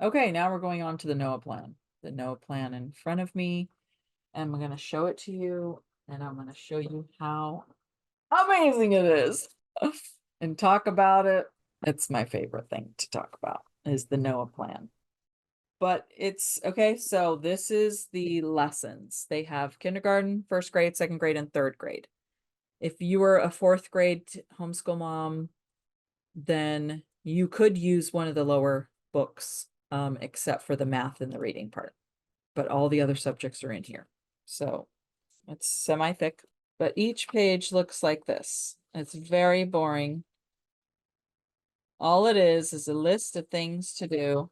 Okay, now we're going on to the NOAA plan. The NOAA plan in front of me. And I'm going to show it to you. And I'm going to show you how amazing it is and talk about it. It's my favorite thing to talk about is the NOAA plan. But it's okay. So this is the lessons. They have kindergarten, first grade, second grade, and third grade. If you were a fourth grade homeschool mom, then you could use one of the lower books, except for the math and the reading part. But all the other subjects are in here. So it's semi-thick, but each page looks like this. It's very boring. All it is a list of things to do.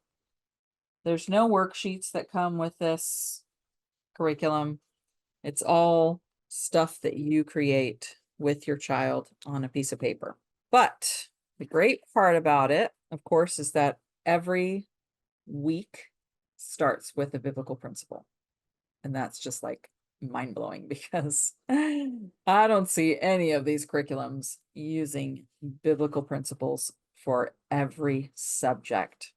There's no worksheets that come with this curriculum. It's all stuff that you create with your child on a piece of paper. But the great part about it, of course, is that every week starts with a biblical principle. And that's just like mind-blowing because I don't see any of these curriculums using biblical principles for every subject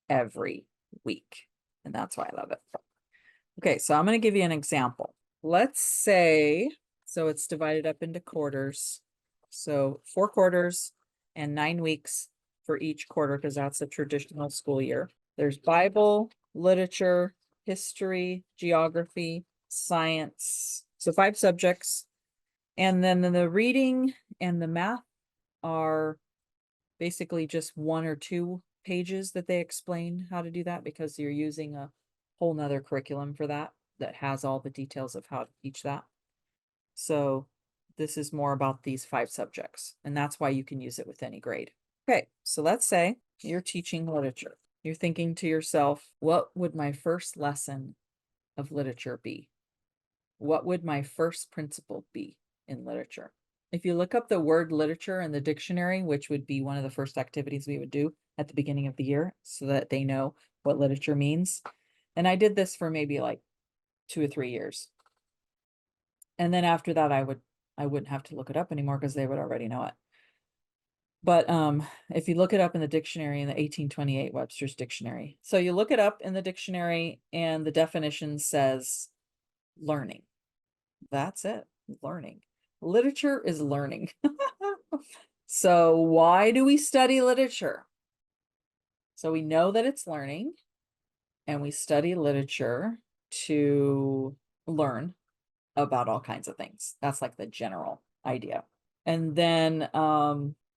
every week. And that's why I love it. Okay, so I'm going to give you an example. Let's say, so it's divided up into quarters. So 4 quarters and 9 weeks for each quarter, because that's a traditional school year. There's Bible, literature, history, geography, science. So 5 subjects. And then the reading and the math are basically just 1 or 2 pages that they explain how to do that, because you're using a whole nother curriculum for that has all the details of how to teach that. So this is more about these 5 subjects, and that's why you can use it with any grade. Okay, so let's say you're teaching literature. You're thinking to yourself, what would my first lesson of literature be? What would my first principle be in literature? If you look up the word literature in the dictionary, which would be one of the first activities we would do at the beginning of the year so that they know what literature means. And I did this for maybe like 2 or 3 years. And then after that, I wouldn't have to look it up anymore because they would already know it. But if you look it up in the dictionary, in the 1828 Webster's Dictionary. So you look it up in the dictionary and the definition says learning. That's it, learning. Literature is learning. So why do we study literature? So we know that it's learning, and we study literature to learn about all kinds of things. That's like the general idea. And then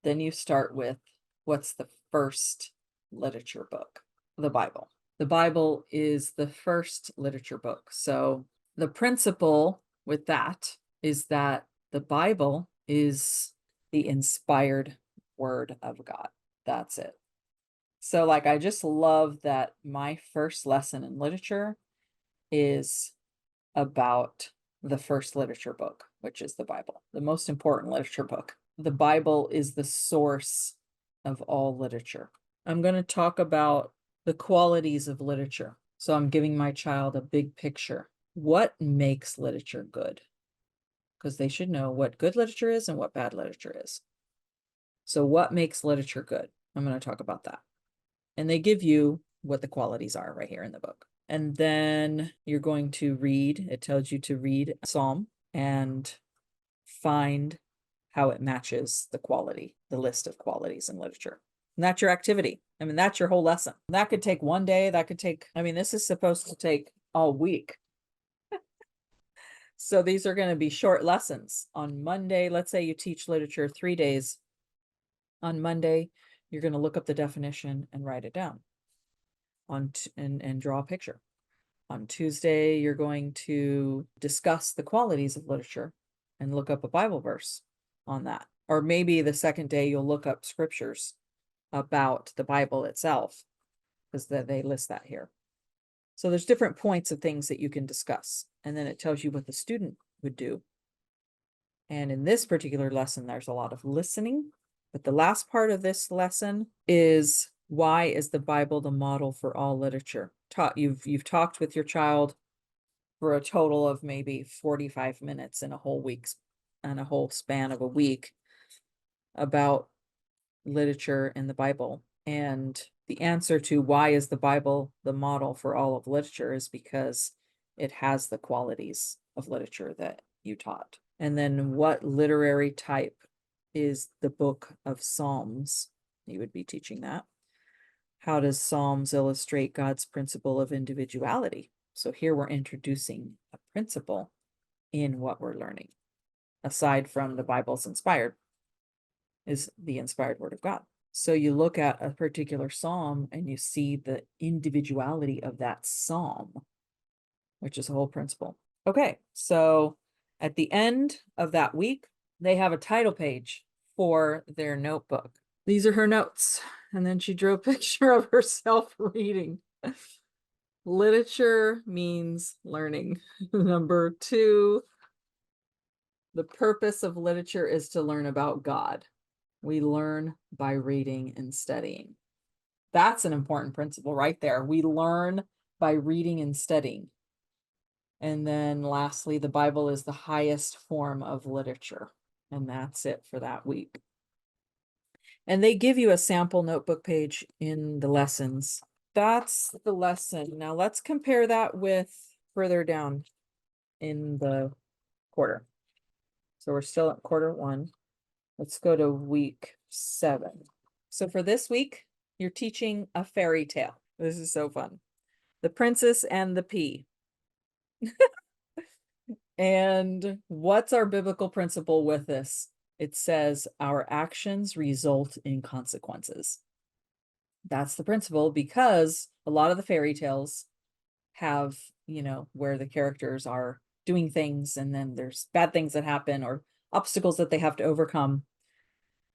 you start with, what's the first literature book? The Bible. The Bible is the first literature book. So the principle with that is that the Bible is the inspired word of God. That's it. So like, I just love that my first lesson in literature is about the first literature book, which is the Bible, the most important literature book. The Bible is the source of all literature. I'm going to talk about the qualities of literature. So I'm giving my child a big picture. What makes literature good? Because they should know what good literature is and what bad literature is. So what makes literature good? I'm going to talk about that. And they give you what the qualities are right here in the book. And then you're going to read, it tells you to read a psalm and find how it matches the quality, the list of qualities in literature. And that's your activity. I mean, that's your whole lesson. That could take 1 day, that could take, I mean, this is supposed to take all week. So these are going to be short lessons. On Monday, let's say you teach literature 3 days. On Monday, you're going to look up the definition and write it down and draw a picture. On Tuesday, you're going to discuss the qualities of literature and look up a Bible verse on that. Or maybe the second day, you'll look up scriptures about the Bible itself, because they list that here. So there's different points of things that you can discuss. And then it tells you what the student would do. And in this particular lesson, there's a lot of listening. But the last part of this lesson is, why is the Bible the model for all literature? You've talked with your child for a total of maybe 45 minutes in a whole span of a week about literature in the Bible. And the answer to why is the Bible the model for all of literature is because it has the qualities of literature that you taught. And then what literary type is the book of Psalms? You would be teaching that. How does Psalms illustrate God's principle of individuality? So here we're introducing a principle in what we're learning. Aside from the Bible's inspired, is the inspired word of God. So you look at a particular psalm and you see the individuality of that psalm, which is a whole principle. Okay, so at the end of that week, they have a title page for their notebook. These are her notes. And then she drew a picture of herself reading. Literature means learning. Number 2, the purpose of literature is to learn about God. We learn by reading and studying. That's an important principle right there. We learn by reading and studying. And then lastly, the Bible is the highest form of literature. And that's it for that week. And they give you a sample notebook page in the lessons. That's the lesson. Now let's compare that with further down in the quarter. So we're still at quarter 1. Let's go to week 7. So for this week, you're teaching a fairy tale. This is so fun. The Princess and the Pea. And what's our biblical principle with this? It says our actions result in consequences. That's the principle, because a lot of the fairy tales have, where the characters are doing things and then there's bad things that happen or obstacles that they have to overcome.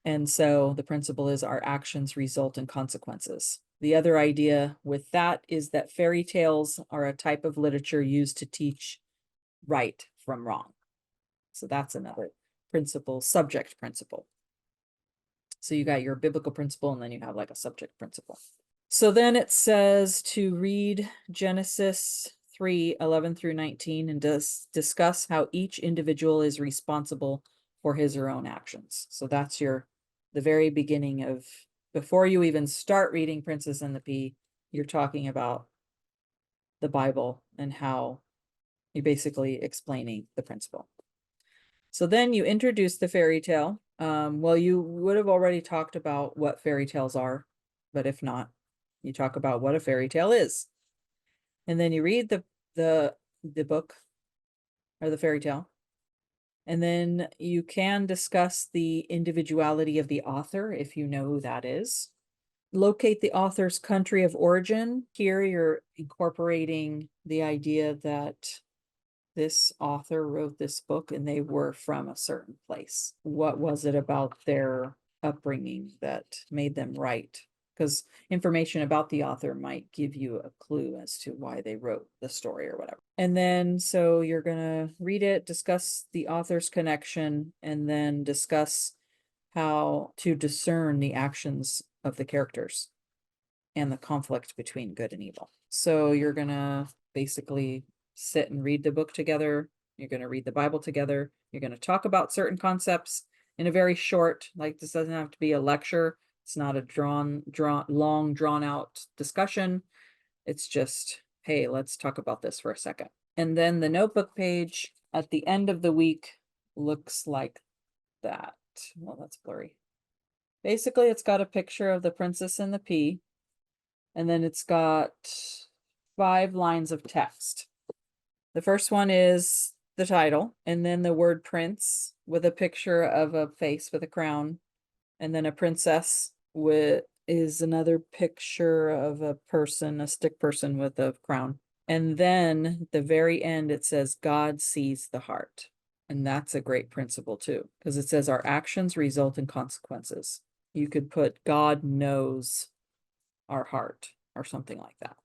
And so the principle is our actions result in consequences. The other idea with that is that fairy tales are a type of literature used to teach right from wrong. So that's another principle, subject principle. So you got your biblical principle and then you have like a subject principle. So then it says to read Genesis 3:11 through 19 and discuss how each individual is responsible for his or her own actions. So that's the very beginning of, before you even start reading Princess and the Pea, you're talking about the Bible and how you're basically explaining the principle. So then you introduce the fairy tale. Well, you would have already talked about what fairy tales are, but if not, you talk about what a fairy tale is. And then you read the book or the fairy tale. And then you can discuss the individuality of the author if you know who that is. Locate the author's country of origin. Here you're incorporating the idea that this author wrote this book and they were from a certain place. What was it about their upbringing that made them write? Because information about the author might give you a clue as to why they wrote the story or whatever. And then, so you're going to read it, discuss the author's connection, and then discuss how to discern the actions of the characters and the conflict between good and evil. So you're going to basically sit and read the book together. You're going to read the Bible together. You're going to talk about certain concepts in a very short, like this doesn't have to be a lecture. It's not a long drawn out discussion. It's just, hey, let's talk about this for a second. And then the notebook page at the end of the week looks like that. Well, that's blurry. Basically, it's got a picture of the Princess and the Pea. And then it's got 5 lines of text. The first one is the title, and then the word prince with a picture of a face with a crown, and then a princess is another picture of a person, a stick person with a crown. And then the very end, it says God sees the heart. And that's a great principle too, because it says our actions result in consequences. You could put God knows our heart or something like that.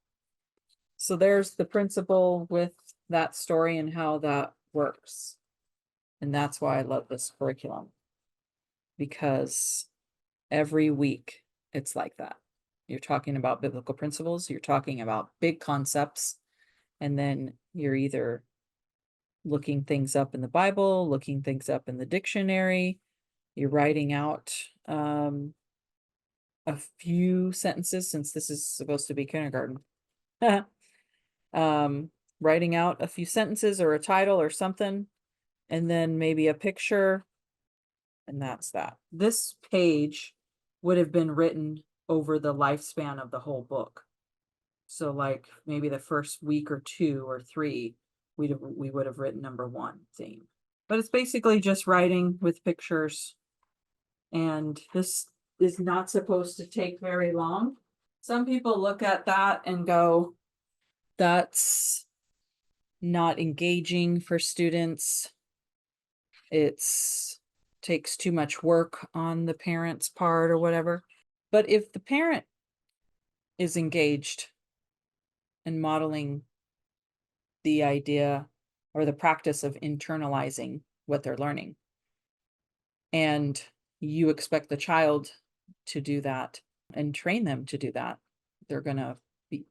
So there's the principle with that story and how that works. And that's why I love this curriculum, because every week it's like that. You're talking about biblical principles, you're talking about big concepts, and then you're either looking things up in the Bible, looking things up in the dictionary, you're writing out a few sentences, since this is supposed to be kindergarten. Writing out a few sentences or a title or something, and then maybe a picture, and that's that. This page would have been written over the lifespan of the whole book. So like maybe the first week or 2 or 3, we would have written number 1 theme. But it's basically just writing with pictures. And this is not supposed to take very long. Some people look at that and go, that's not engaging for students. It's takes too much work on the parent's part or whatever. But if the parent is engaged in modeling the idea or the practice of internalizing what they're learning, and you expect the child to do that and train them to do that,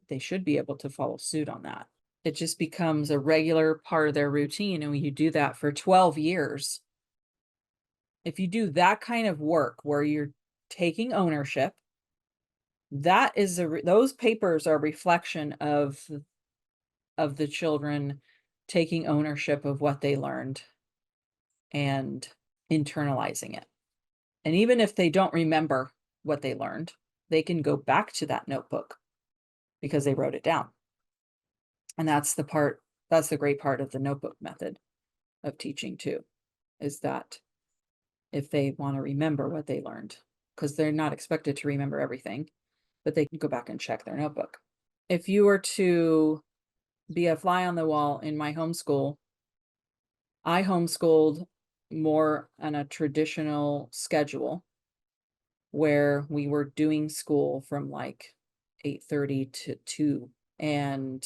they should be able to follow suit on that. It just becomes a regular part of their routine. And when you do that for 12 years, if you do that kind of work where you're taking ownership, that is those papers are a reflection of the children taking ownership of what they learned and internalizing it. And even if they don't remember what they learned, they can go back to that notebook because they wrote it down. And that's the great part of the notebook method of teaching too, is that if they want to remember what they learned, because they're not expected to remember everything, but they can go back and check their notebook. If you were to be a fly on the wall in my homeschool, I homeschooled more on a traditional schedule where we were doing school from like 8:30 to 2. And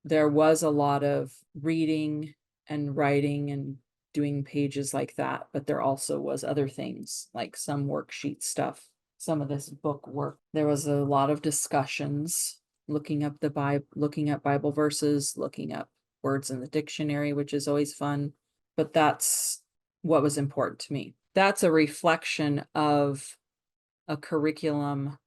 there was a lot of reading and writing and doing pages like that, but there also was other things like some worksheet stuff, some of this book work. There was a lot of discussions, looking up looking at Bible verses, looking up words in the dictionary, which is always fun. But that's what was important to me. That's a reflection of a curriculum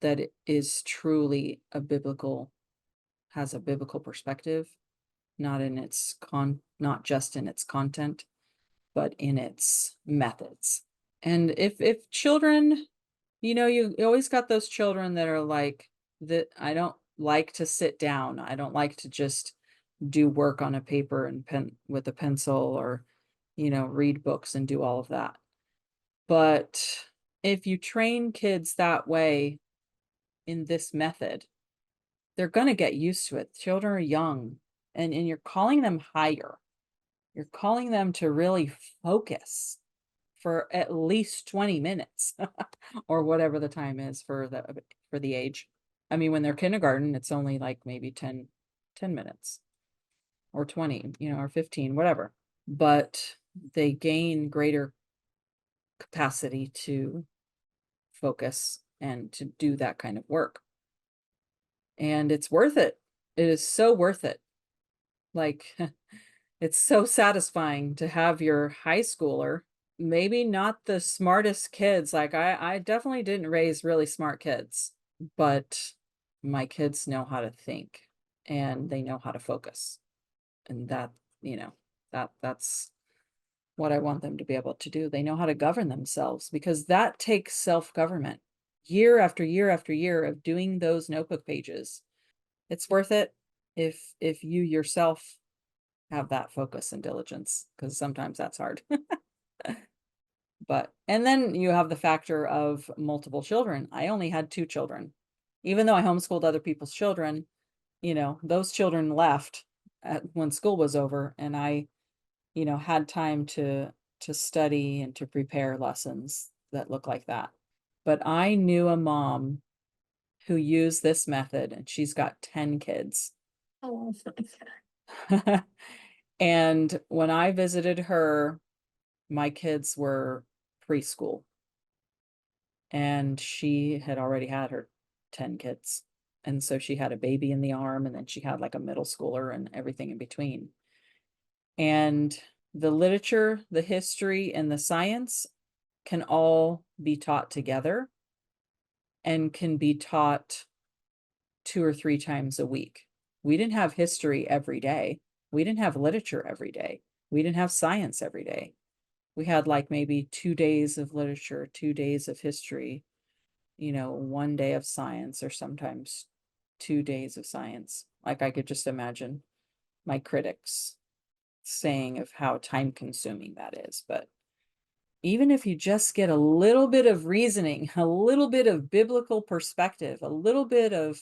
that is truly has a biblical perspective, not just in its content, but in its methods. And if children, you always got those children that are like, that I don't like to sit down. I don't like to just do work on a paper and pen with a pencil, or, read books and do all of that. But if you train kids that way in this method, they're going to get used to it. Children are young, and you're calling them higher. You're calling them to really focus for at least 20 minutes or whatever the time is for the age. I mean, when they're kindergarten, it's only like maybe 10 minutes or 20, or 15, whatever. But they gain greater capacity to focus and to do that kind of work. And it's worth it. It is so worth it. Like, it's so satisfying to have your high schooler, maybe not the smartest kids. Like I definitely didn't raise really smart kids, but my kids know how to think and they know how to focus. And that, that's what I want them to be able to do. They know how to govern themselves, because that takes self-government. Year after year after year of doing those notebook pages, it's worth it if you yourself have that focus and diligence, because sometimes that's hard. And then you have the factor of multiple children. I only had 2 children. Even though I homeschooled other people's children, those children left when school was over, and I, had time to study and to prepare lessons that look like that. But I knew a mom who used this method, and she's got 10 kids. Oh, and when I visited her, my kids were preschool, and she had already had her 10 kids. And so she had a baby in the arm, and then she had like a middle schooler and everything in between. And the literature, the history, and the science can all be taught together. and can be taught 2 or 3 times a week. We didn't have history every day. We didn't have literature every day. We didn't have science every day. We had like maybe 2 days of literature, 2 days of history, 1 day of science, or sometimes 2 days of science. Like, I could just imagine my critics saying of how time consuming that is. But even if you just get a little bit of reasoning, a little bit of biblical perspective, a little bit of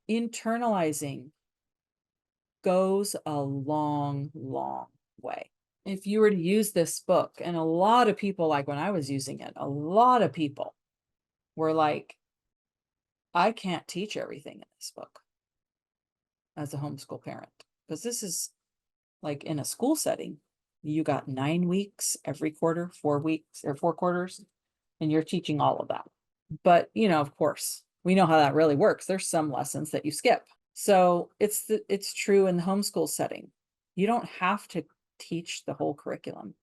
internalizing, goes a long, long way. If you were to use this book, and a lot of people, like when I was using it, a lot of people were like, I can't teach everything in this book as a homeschool parent, because this is like in a school setting, you got 9 weeks every quarter, 4 weeks or 4 quarters, and you're teaching all of that. But, of course, we know how that really works. There's some lessons that you skip. So it's true in the homeschool setting. You don't have to teach the whole curriculum.